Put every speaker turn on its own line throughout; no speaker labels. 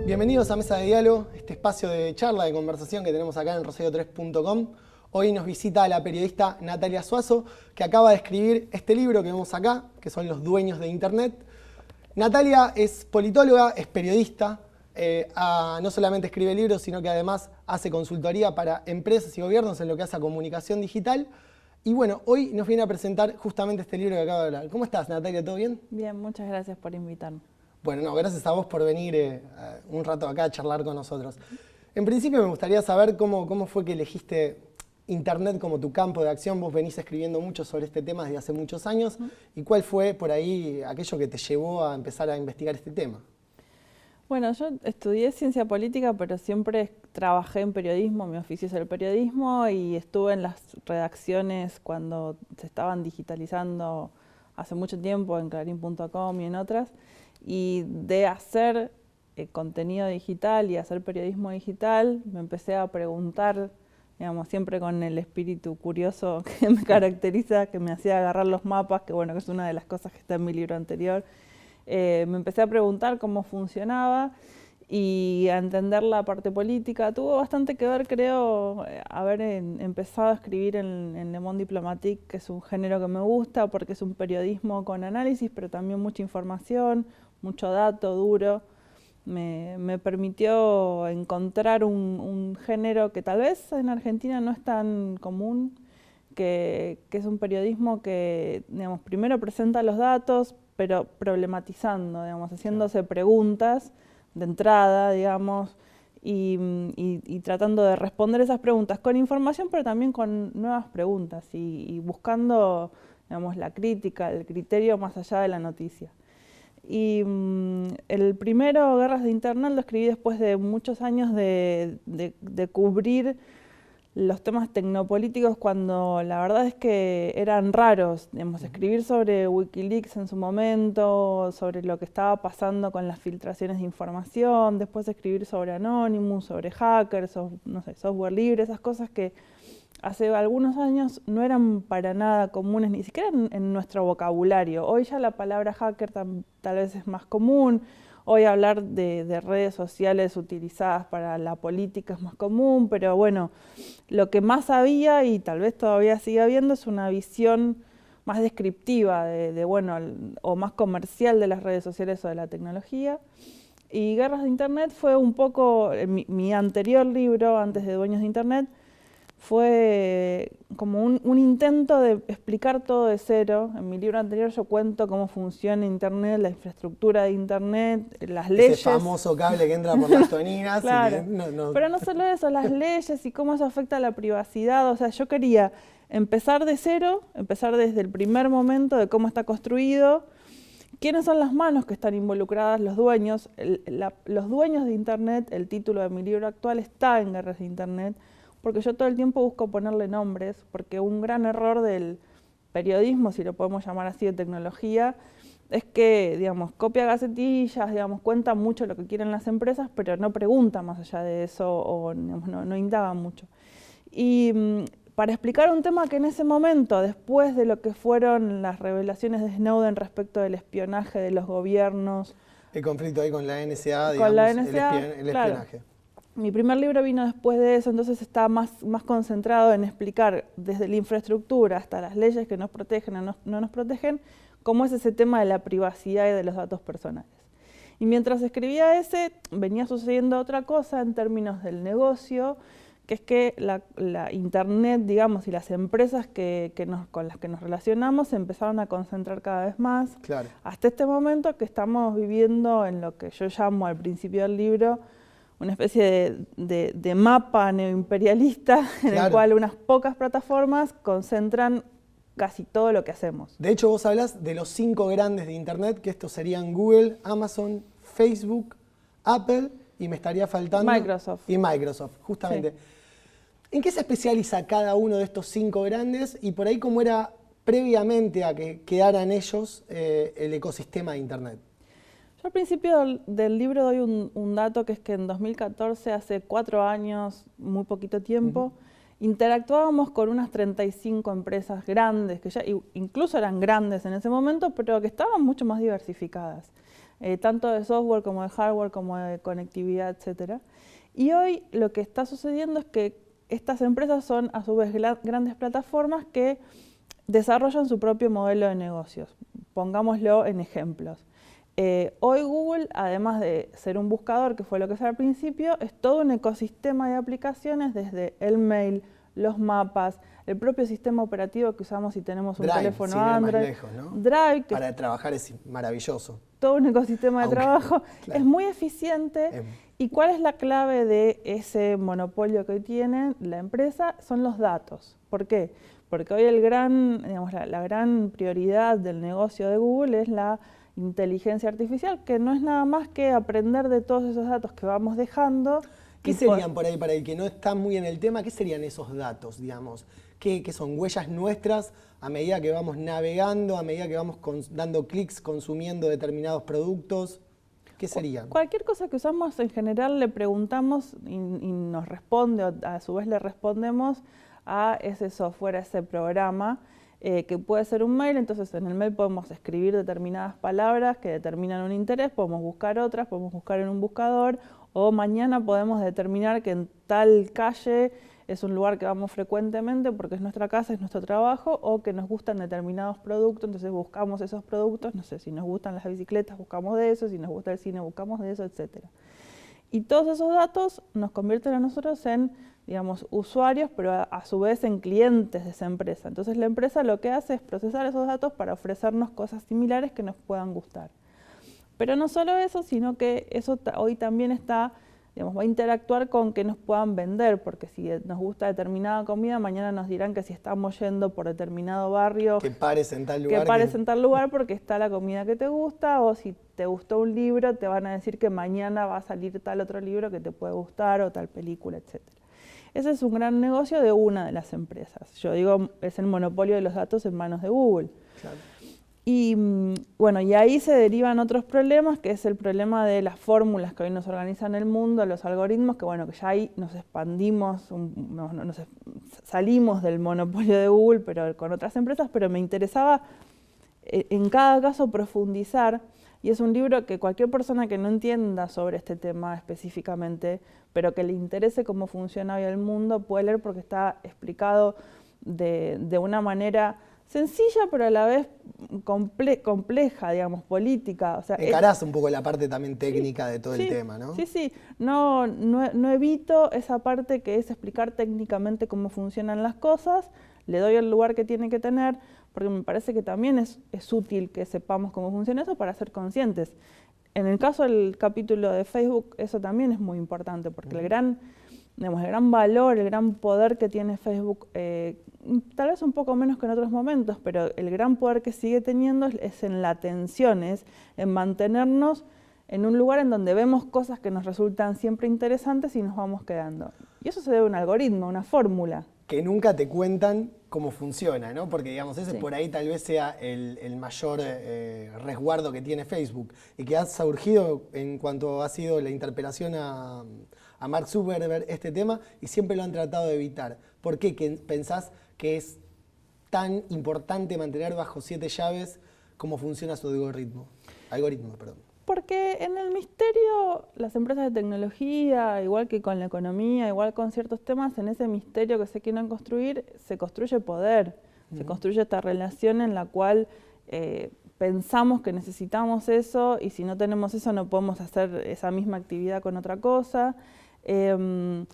Bienvenidos a Mesa de Diálogo, este espacio de charla, de conversación que tenemos acá en rosario3.com. Hoy nos visita la periodista Natalia Suazo, que acaba de escribir este libro que vemos acá, que son Los dueños de Internet. Natalia es politóloga, es periodista, no solamente escribe libros, sino que además hace consultoría para empresas y gobiernos en lo que hace a comunicación digital. Y bueno, hoy nos viene a presentar justamente este libro que acaba de hablar. ¿Cómo estás, Natalia? ¿Todo bien?
Bien, muchas gracias por invitarme.
Bueno, no, gracias a vos por venir un rato acá a charlar con nosotros. En principio me gustaría saber cómo fue que elegiste Internet como tu campo de acción. Vos venís escribiendo mucho sobre este tema desde hace muchos años. ¿Y cuál fue por ahí aquello que te llevó a empezar a investigar este tema?
Bueno, yo estudié ciencia política, pero siempre trabajé en periodismo, mi oficio es el periodismo, y estuve en las redacciones cuando se estaban digitalizando hace mucho tiempo en clarín.com y en otras. Y de hacer contenido digital y hacer periodismo digital, me empecé a preguntar, digamos, siempre con el espíritu curioso que me caracteriza, que me hacía agarrar los mapas, que bueno, que es una de las cosas que está en mi libro anterior. Me empecé a preguntar cómo funcionaba y a entender la parte política. Tuvo bastante que ver, creo, haber empezado a escribir en Le Monde Diplomatique, que es un género que me gusta porque es un periodismo con análisis, pero también mucha información, mucho dato duro. Me permitió encontrar un género que tal vez en Argentina no es tan común, que es un periodismo que, digamos, primero presenta los datos, pero problematizando, digamos, haciéndose preguntas de entrada, digamos, y tratando de responder esas preguntas con información, pero también con nuevas preguntas y buscando, digamos, la crítica, el criterio más allá de la noticia. Y el primero, Guerras de Internet, lo escribí después de muchos años de cubrir los temas tecnopolíticos, cuando la verdad es que eran raros, digamos, escribir sobre Wikileaks en su momento, sobre lo que estaba pasando con las filtraciones de información, después escribir sobre Anonymous, sobre hackers, no sé, software libre, esas cosas que hace algunos años no eran para nada comunes, ni siquiera en nuestro vocabulario. Hoy ya la palabra hacker tal vez es más común. Hoy hablar de redes sociales utilizadas para la política es más común, pero bueno, lo que más había y tal vez todavía sigue habiendo es una visión más descriptiva bueno, o más comercial de las redes sociales o de la tecnología. Y Guerras de Internet fue un poco, mi anterior libro, antes de Dueños de Internet, fue como un intento de explicar todo de cero. En mi libro anterior yo cuento cómo funciona Internet, la infraestructura de Internet, las leyes.
Ese famoso cable que entra por las toninas.
Claro. Pero no solo eso, las leyes y cómo eso afecta a la privacidad. O sea, yo quería empezar de cero, empezar desde el primer momento de cómo está construido, quiénes son las manos que están involucradas, los dueños. Los dueños de Internet, el título de mi libro actual está en Guerras de Internet, porque yo todo el tiempo busco ponerle nombres, porque un gran error del periodismo, si lo podemos llamar así, de tecnología, es que, digamos, copia gacetillas, digamos, cuenta mucho lo que quieren las empresas, pero no pregunta más allá de eso, o digamos, no indaga mucho. Y para explicar un tema que en ese momento, después de lo que fueron las revelaciones de Snowden respecto del espionaje de los gobiernos...
El conflicto ahí con la NSA, digamos,
con la NSA,
el espionaje.
Claro. Mi primer libro vino después de eso, entonces está más concentrado en explicar desde la infraestructura hasta las leyes que nos protegen o no nos protegen, cómo es ese tema de la privacidad y de los datos personales. Y mientras escribía ese, venía sucediendo otra cosa en términos del negocio, que es que la Internet, digamos, y las empresas con las que nos relacionamos se empezaron a concentrar cada vez más.
Claro.
Hasta este momento que estamos viviendo en lo que yo llamo al principio del libro, una especie de mapa neoimperialista en el cual unas pocas plataformas concentran casi todo lo que hacemos.
De hecho, vos hablas de los 5 grandes de Internet, que estos serían Google, Amazon, Facebook, Apple y me estaría faltando...
Microsoft.
Y Microsoft, justamente. Sí. ¿En qué se especializa cada uno de estos 5 grandes y por ahí cómo era previamente a que quedaran ellos el ecosistema de Internet?
Yo al principio del libro doy un dato que es que en 2014, hace 4 años, muy poquito tiempo, interactuábamos con unas 35 empresas grandes, que ya incluso eran grandes en ese momento, pero que estaban mucho más diversificadas, tanto de software como de hardware, como de conectividad, etcétera. Y hoy lo que está sucediendo es que estas empresas son a su vez grandes plataformas que desarrollan su propio modelo de negocios. Pongámoslo en ejemplos. Hoy Google, además de ser un buscador, que fue lo que fue al principio, es todo un ecosistema de aplicaciones, desde el mail, los mapas, el propio sistema operativo que usamos si tenemos un teléfono Android.
Más lejos, ¿no?
Drive, que
para trabajar es maravilloso.
Todo un ecosistema de trabajo,
claro,
es muy eficiente. ¿Y cuál es la clave de ese monopolio que hoy tiene la empresa? Son los datos. ¿Por qué? Porque hoy la gran prioridad del negocio de Google es la inteligencia artificial, que no es nada más que aprender de todos esos datos que vamos dejando.
¿Qué serían por ahí, para el que no está muy en el tema, qué serían esos datos, digamos? ¿Qué son huellas nuestras a medida que vamos navegando, a medida que vamos dando clics, consumiendo determinados productos? ¿Qué serían?
Cualquier cosa que usamos en general le preguntamos y nos responde, o a su vez le respondemos a ese software, a ese programa, que puede ser un mail. Entonces en el mail podemos escribir determinadas palabras que determinan un interés, podemos buscar otras, podemos buscar en un buscador, o mañana podemos determinar que en tal calle es un lugar que vamos frecuentemente porque es nuestra casa, es nuestro trabajo, o que nos gustan determinados productos, entonces buscamos esos productos. No sé, si nos gustan las bicicletas, buscamos de eso, si nos gusta el cine, buscamos de eso, etc. Y todos esos datos nos convierten a nosotros en, digamos, usuarios, pero a su vez en clientes de esa empresa. Entonces la empresa lo que hace es procesar esos datos para ofrecernos cosas similares que nos puedan gustar. Pero no solo eso, sino que eso hoy también está, digamos, va a interactuar con que nos puedan vender, porque si nos gusta determinada comida, mañana nos dirán que si estamos yendo por determinado barrio,
que pares en tal lugar,
que pares en tal lugar porque está la comida que te gusta, o si te gustó un libro, te van a decir que mañana va a salir tal otro libro que te puede gustar, o tal película, etc. Ese es un gran negocio de una de las empresas. Yo digo, es el monopolio de los datos en manos de Google.
Claro.
Y bueno, y ahí se derivan otros problemas, que es el problema de las fórmulas que hoy nos organizan el mundo, los algoritmos, que bueno, que ya ahí nos expandimos, salimos del monopolio de Google, pero con otras empresas. Pero me interesaba en cada caso profundizar, y es un libro que cualquier persona que no entienda sobre este tema específicamente, pero que le interese cómo funciona hoy el mundo, puede leer, porque está explicado de una manera sencilla, pero a la vez compleja, digamos, política. O sea,
encarás un poco la parte también técnica de todo el tema, ¿no?
Sí. No evito esa parte que es explicar técnicamente cómo funcionan las cosas. Le doy el lugar que tiene que tener, porque me parece que también es útil que sepamos cómo funciona eso para ser conscientes. En el caso del capítulo de Facebook, eso también es muy importante, porque el gran valor, el gran poder que tiene Facebook, tal vez un poco menos que en otros momentos, pero el gran poder que sigue teniendo es en la atención, es en mantenernos en un lugar en donde vemos cosas que nos resultan siempre interesantes y nos vamos quedando. Y eso se debe a un algoritmo, a una fórmula.
Que nunca te cuentan cómo funciona, ¿no? Porque, digamos, ese por ahí tal vez sea el mayor resguardo que tiene Facebook, y que ha surgido en cuanto ha sido la interpelación a Mark Zuckerberg este tema, y siempre lo han tratado de evitar. ¿Por qué pensás que es tan importante mantener bajo 7 llaves cómo funciona su algoritmo?
Porque en el misterio, las empresas de tecnología, igual que con la economía, igual con ciertos temas, en ese misterio que se quieren construir, se construye poder, se construye esta relación en la cual pensamos que necesitamos eso, y si no tenemos eso no podemos hacer esa misma actividad con otra cosa. En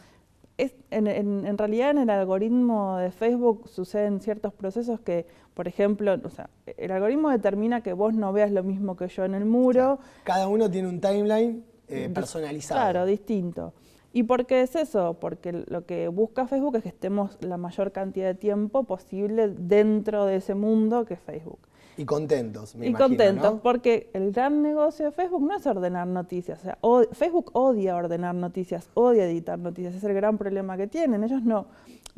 realidad en el algoritmo de Facebook suceden ciertos procesos que, por ejemplo, el algoritmo determina que vos no veas lo mismo que yo en el muro.
Claro. Cada uno tiene un timeline personalizado.
Claro, distinto. ¿Y por qué es eso? Porque lo que busca Facebook es que estemos la mayor cantidad de tiempo posible dentro de ese mundo que es Facebook.
Y contentos, me imagino,
contentos,
¿no?
Porque el gran negocio de Facebook no es ordenar noticias. O sea, Facebook odia ordenar noticias, odia editar noticias. Es el gran problema que tienen. Ellos no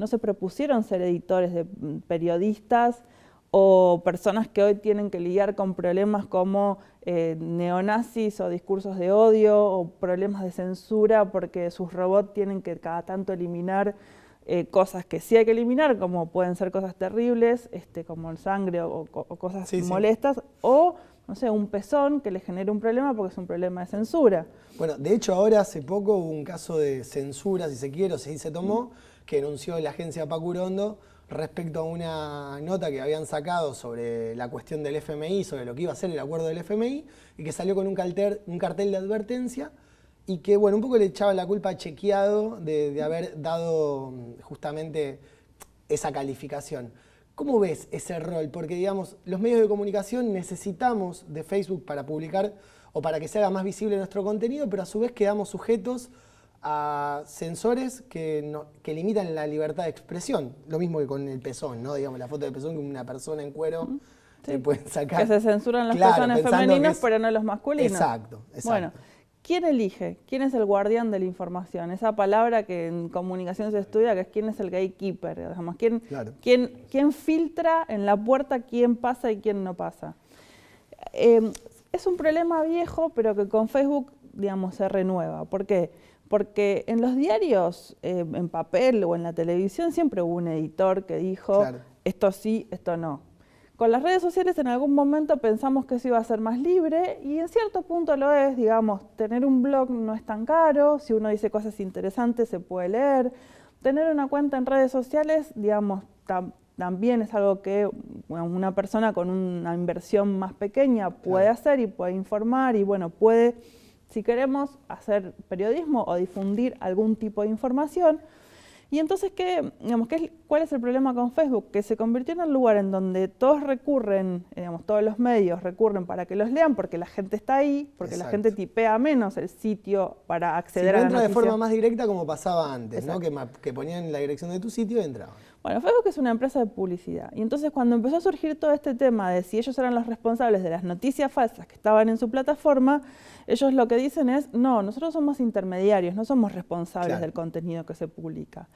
se propusieron ser editores de periodistas o personas que hoy tienen que lidiar con problemas como neonazis o discursos de odio o problemas de censura porque sus robots tienen que cada tanto eliminar cosas que sí hay que eliminar, como pueden ser cosas terribles, como el sangre o cosas molestas, o, no sé, un pezón que le genere un problema porque es un problema de censura.
Bueno, de hecho ahora hace poco hubo un caso de censura, si se quiere, o si se tomó, que denunció la agencia Pacurondo respecto a una nota que habían sacado sobre la cuestión del FMI, sobre lo que iba a ser el acuerdo del FMI, y que salió con un cartel de advertencia, y que, bueno, un poco le echaba la culpa a Chequeado de haber dado justamente esa calificación. ¿Cómo ves ese rol? Porque, digamos, los medios de comunicación necesitamos de Facebook para publicar o para que se haga más visible nuestro contenido, pero a su vez quedamos sujetos a censores que limitan la libertad de expresión. Lo mismo que con el pezón, ¿no? Digamos, la foto de pezón que una persona en cuero le pueden sacar.
Que se censuran los pezones femeninos, pero no los masculinos.
Exacto.
Bueno, ¿quién elige? ¿Quién es el guardián de la información? Esa palabra que en comunicación se estudia, que es quién es el gatekeeper. Digamos, ¿quién filtra en la puerta quién pasa y quién no pasa? Es un problema viejo, pero que con Facebook, digamos, se renueva. ¿Por qué? Porque en los diarios, en papel o en la televisión, siempre hubo un editor que dijo, esto sí, esto no. Con las redes sociales en algún momento pensamos que eso iba a ser más libre y en cierto punto lo es, digamos, tener un blog no es tan caro, si uno dice cosas interesantes se puede leer. Tener una cuenta en redes sociales, digamos, también es algo que una persona con una inversión más pequeña puede hacer y puede informar y, bueno, puede, si queremos, hacer periodismo o difundir algún tipo de información. Y entonces, ¿cuál es el problema con Facebook? Que se convirtió en el lugar en donde todos recurren, todos los medios recurren para que los lean, porque la gente está ahí, porque la gente tipea menos el sitio para acceder a la noticia.
Entra de forma más directa como pasaba antes, ¿no? Que ponían la dirección de tu sitio y entraban.
Bueno, Facebook es una empresa de publicidad. Y entonces cuando empezó a surgir todo este tema de si ellos eran los responsables de las noticias falsas que estaban en su plataforma, ellos lo que dicen es, no, nosotros somos intermediarios, no somos responsables del contenido que se publica.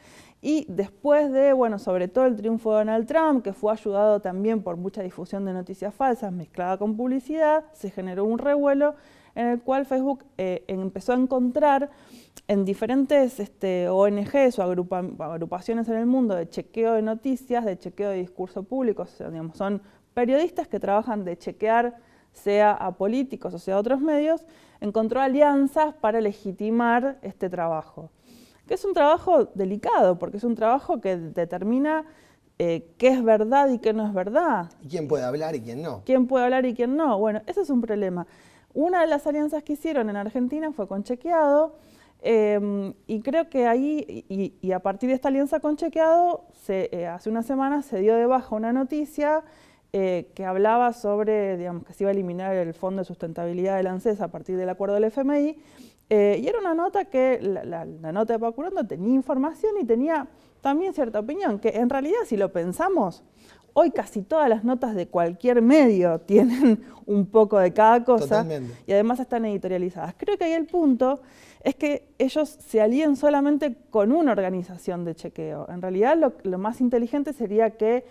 Y después de, bueno, sobre todo el triunfo de Donald Trump, que fue ayudado también por mucha difusión de noticias falsas mezclada con publicidad, se generó un revuelo en el cual Facebook empezó a encontrar en diferentes ONGs o agrupaciones en el mundo de chequeo de noticias, de chequeo de discurso público, o sea, digamos, son periodistas que trabajan de chequear sea a políticos o sea a otros medios, encontró alianzas para legitimar este trabajo. Que es un trabajo delicado, porque es un trabajo que determina qué es verdad y qué no es verdad.
¿Y quién puede hablar y quién no?
¿Quién puede hablar y quién no? Bueno, ese es un problema. Una de las alianzas que hicieron en Argentina fue con Chequeado, y creo que ahí, y a partir de esta alianza con Chequeado, hace unas semanas se dio de baja una noticia que hablaba sobre, digamos, que se iba a eliminar el Fondo de Sustentabilidad del ANSES a partir del acuerdo del FMI, y era una nota que, la nota de Pacurondo tenía información y tenía también cierta opinión, que en realidad si lo pensamos, hoy casi todas las notas de cualquier medio tienen un poco de cada cosa. Totalmente. Y además están editorializadas. Creo que ahí el punto es que ellos se alíen solamente con una organización de chequeo. En realidad lo más inteligente sería que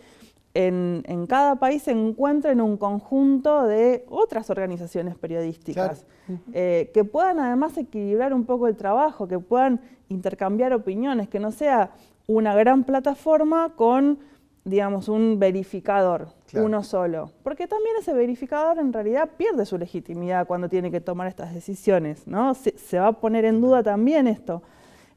en cada país se encuentren un conjunto de otras organizaciones periodísticas, que puedan además equilibrar un poco el trabajo, que puedan intercambiar opiniones, que no sea una gran plataforma con, digamos, un verificador, uno solo. Porque también ese verificador en realidad pierde su legitimidad cuando tiene que tomar estas decisiones, ¿no? Se va a poner en duda también esto.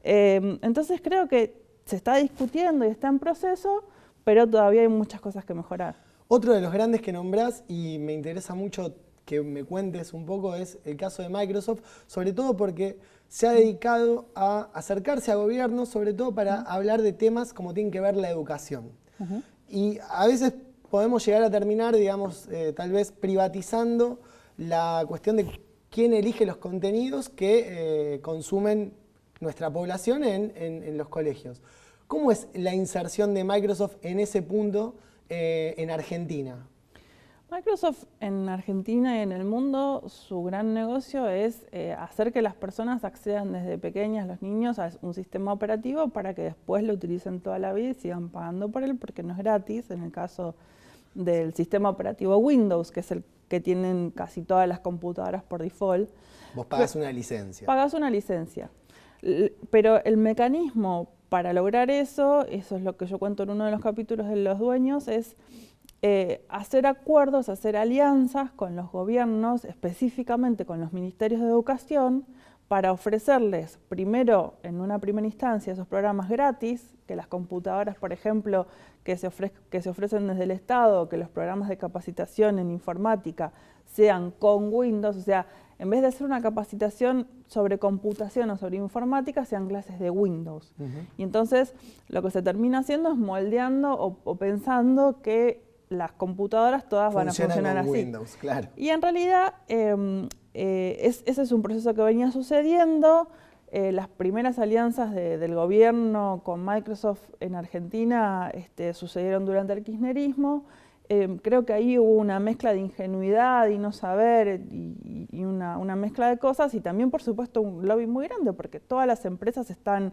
Entonces creo que se está discutiendo y está en proceso, pero todavía hay muchas cosas que mejorar.
Otro de los grandes que nombrás, y me interesa mucho que me cuentes un poco, es el caso de Microsoft, sobre todo porque se ha dedicado a acercarse a gobiernos, sobre todo para hablar de temas como tienen que ver la educación. Y a veces podemos llegar a terminar, digamos, tal vez privatizando la cuestión de quién elige los contenidos que consumen nuestra población en los colegios. ¿Cómo es la inserción de Microsoft en ese punto en Argentina?
Microsoft en Argentina y en el mundo, su gran negocio es hacer que las personas accedan desde pequeñas, los niños, a un sistema operativo para que después lo utilicen toda la vida y sigan pagando por él, porque no es gratis, en el caso del sistema operativo Windows, que es el que tienen casi todas las computadoras por default.
Vos pagás una licencia.
Pagás una licencia. Pero el mecanismo para lograr eso es lo que yo cuento en uno de los capítulos de Los Dueños, es hacer acuerdos, hacer alianzas con los gobiernos, específicamente con los ministerios de educación, para ofrecerles primero, en una primera instancia, esos programas gratis, que las computadoras, por ejemplo, que se ofrecen desde el Estado, que los programas de capacitación en informática sean con Windows, o sea, en vez de hacer una capacitación sobre computación o sobre informática, sean clases de Windows. Y entonces lo que se termina haciendo es moldeando o pensando que las computadoras todas van a funcionar así.
Windows, claro.
Y en realidad ese es un proceso que venía sucediendo. Las primeras alianzas del gobierno con Microsoft en Argentina sucedieron durante el kirchnerismo. Creo que ahí hubo una mezcla de ingenuidad y no saber y una mezcla de cosas, y también, por supuesto, un lobby muy grande, porque todas las empresas están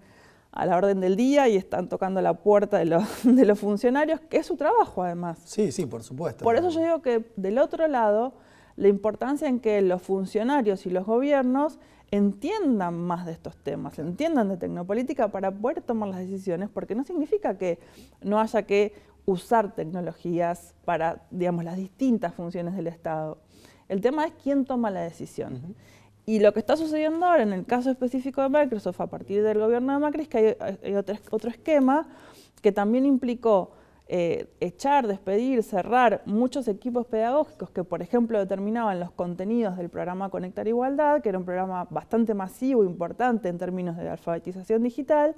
a la orden del día y están tocando la puerta de los funcionarios, que es su trabajo además.
Sí, sí, por supuesto.
Por eso yo digo que del otro lado, la importancia en que los funcionarios y los gobiernos entiendan más de estos temas, entiendan de tecnopolítica para poder tomar las decisiones, porque no significa que no haya que usar tecnologías para, digamos, las distintas funciones del Estado. El tema es quién toma la decisión. Y lo que está sucediendo ahora en el caso específico de Microsoft a partir del gobierno de Macri es que hay otro esquema que también implicó echar, despedir, cerrar muchos equipos pedagógicos que, por ejemplo, determinaban los contenidos del programa Conectar Igualdad, que era un programa bastante masivo, importante en términos de alfabetización digital,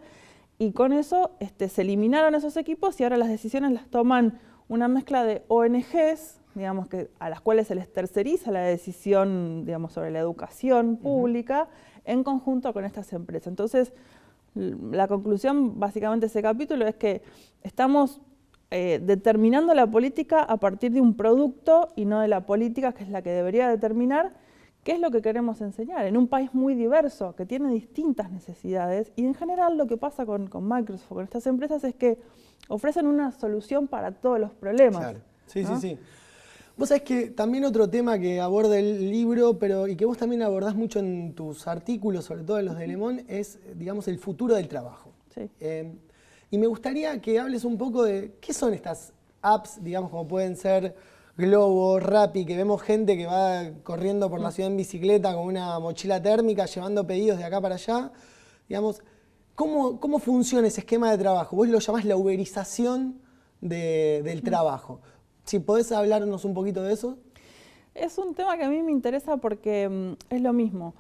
y con eso se eliminaron esos equipos y ahora las decisiones las toman una mezcla de ONGs, digamos, a las cuales se les terceriza la decisión, digamos, sobre la educación pública en conjunto con estas empresas. Entonces, la conclusión básicamente de ese capítulo es que estamos determinando la política a partir de un producto y no de la política, que es la que debería determinar qué es lo que queremos enseñar en un país muy diverso, que tiene distintas necesidades, y en general lo que pasa con Microsoft, con estas empresas, es que ofrecen una solución para todos los problemas.
Claro, sí,
¿no?
sí. Vos sabés que también otro tema que aborda el libro, y que vos también abordás mucho en tus artículos, sobre todo en los de Le Monde, es, digamos, el futuro del trabajo.
Sí.
Y me gustaría que hables un poco de qué son estas apps, digamos, como pueden ser Globo, Rappi, que vemos gente que va corriendo por la ciudad en bicicleta con una mochila térmica, llevando pedidos de acá para allá. Digamos, ¿cómo funciona ese esquema de trabajo? Vos lo llamás la uberización del trabajo. Si podés hablarnos un poquito de eso.
Es un tema que a mí me interesa porque es lo mismo.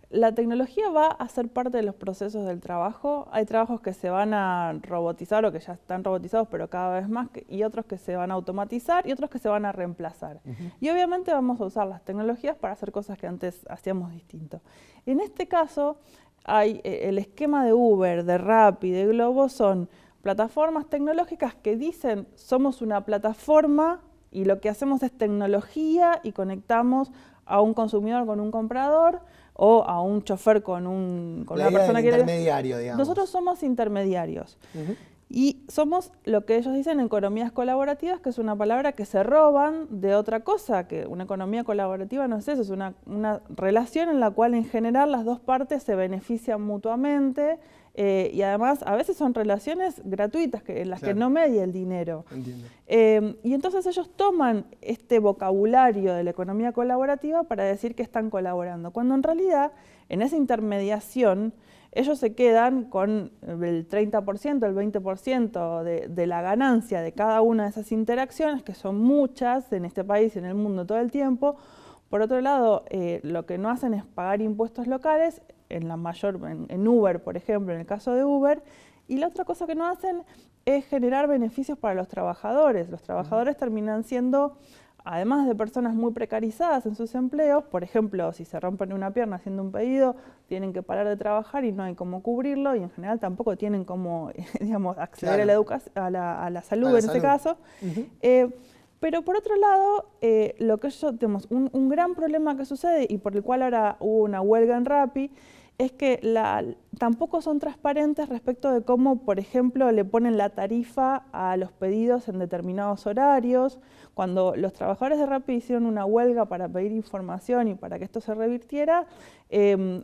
La tecnología va a ser parte de los procesos del trabajo. Hay trabajos que se van a robotizar o que ya están robotizados, pero cada vez más, y otros que se van a automatizar y otros que se van a reemplazar. Y obviamente vamos a usar las tecnologías para hacer cosas que antes hacíamos distinto. En este caso, hay el esquema de Uber, de Rappi, de Globo, son plataformas tecnológicas que dicen somos una plataforma y lo que hacemos es tecnología y conectamos a un consumidor con un comprador o a un chofer con una persona que
intermediario, digamos.
Nosotros somos intermediarios. Y somos lo que ellos dicen economías colaborativas, que es una palabra que se roban de otra cosa, que una economía colaborativa no es eso, es una relación en la cual en general las dos partes se benefician mutuamente y además a veces son relaciones gratuitas en las que no media el dinero.
Entiendo.
Y entonces ellos toman este vocabulario de la economía colaborativa para decir que están colaborando, cuando en realidad en esa intermediación ellos se quedan con el 30%, el 20% de la ganancia de cada una de esas interacciones, que son muchas en este país y en el mundo todo el tiempo. Por otro lado, lo que no hacen es pagar impuestos locales, en Uber, por ejemplo, en el caso de Uber, y la otra cosa que no hacen es generar beneficios para los trabajadores. Los trabajadores terminan siendo, además de personas muy precarizadas en sus empleos, por ejemplo, si se rompen una pierna haciendo un pedido, tienen que parar de trabajar y no hay cómo cubrirlo, y en general tampoco tienen cómo, digamos, acceder a la salud en ese caso. Pero por otro lado, lo que tenemos un gran problema que sucede y por el cual ahora hubo una huelga en Rappi, es que tampoco son transparentes respecto de cómo, por ejemplo, le ponen la tarifa a los pedidos en determinados horarios. Cuando los trabajadores de Rappi hicieron una huelga para pedir información y para que esto se revirtiera,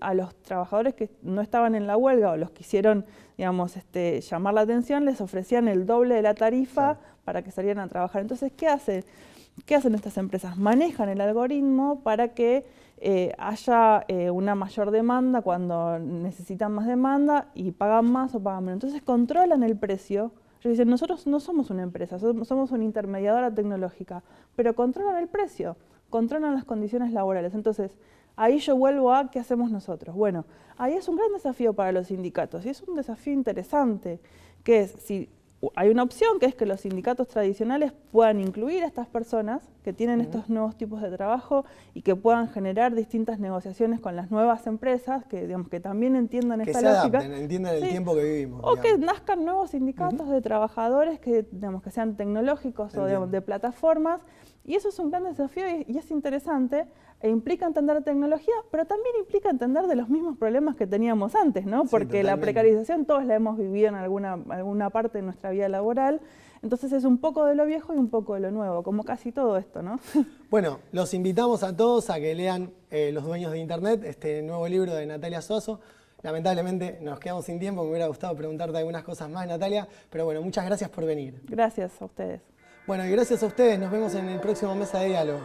a los trabajadores que no estaban en la huelga o los que quisieron, digamos, llamar la atención, les ofrecían el doble de la tarifa para que salieran a trabajar. Entonces, ¿qué hacen estas empresas? Manejan el algoritmo para que haya una mayor demanda cuando necesitan más demanda y pagan más o pagan menos. Entonces controlan el precio. Ellos dicen, nosotros no somos una empresa, somos una intermediadora tecnológica, pero controlan el precio, controlan las condiciones laborales. Entonces, ahí yo vuelvo a ¿qué hacemos nosotros? Bueno, ahí es un gran desafío para los sindicatos y es un desafío interesante, que es si hay una opción, que es que los sindicatos tradicionales puedan incluir a estas personas que tienen estos nuevos tipos de trabajo y que puedan generar distintas negociaciones con las nuevas empresas, que, digamos, que también entiendan esta lógica.
Que se adapten, entiendan el tiempo que vivimos.
O que nazcan nuevos sindicatos de trabajadores que, digamos, que sean tecnológicos o de plataformas. Y eso es un gran desafío y es interesante. E implica entender tecnología, pero también implica entender de los mismos problemas que teníamos antes, ¿no? Porque la precarización todos la hemos vivido en alguna parte de nuestra vida laboral. Entonces es un poco de lo viejo y un poco de lo nuevo, como casi todo esto, ¿no?
Bueno, los invitamos a todos a que lean Los Dueños de Internet, este nuevo libro de Natalia Suazo. Lamentablemente nos quedamos sin tiempo, me hubiera gustado preguntarte algunas cosas más, Natalia, pero bueno, muchas gracias por venir.
Gracias a ustedes.
Bueno, y gracias a ustedes, nos vemos en el próximo Mesa de Diálogo.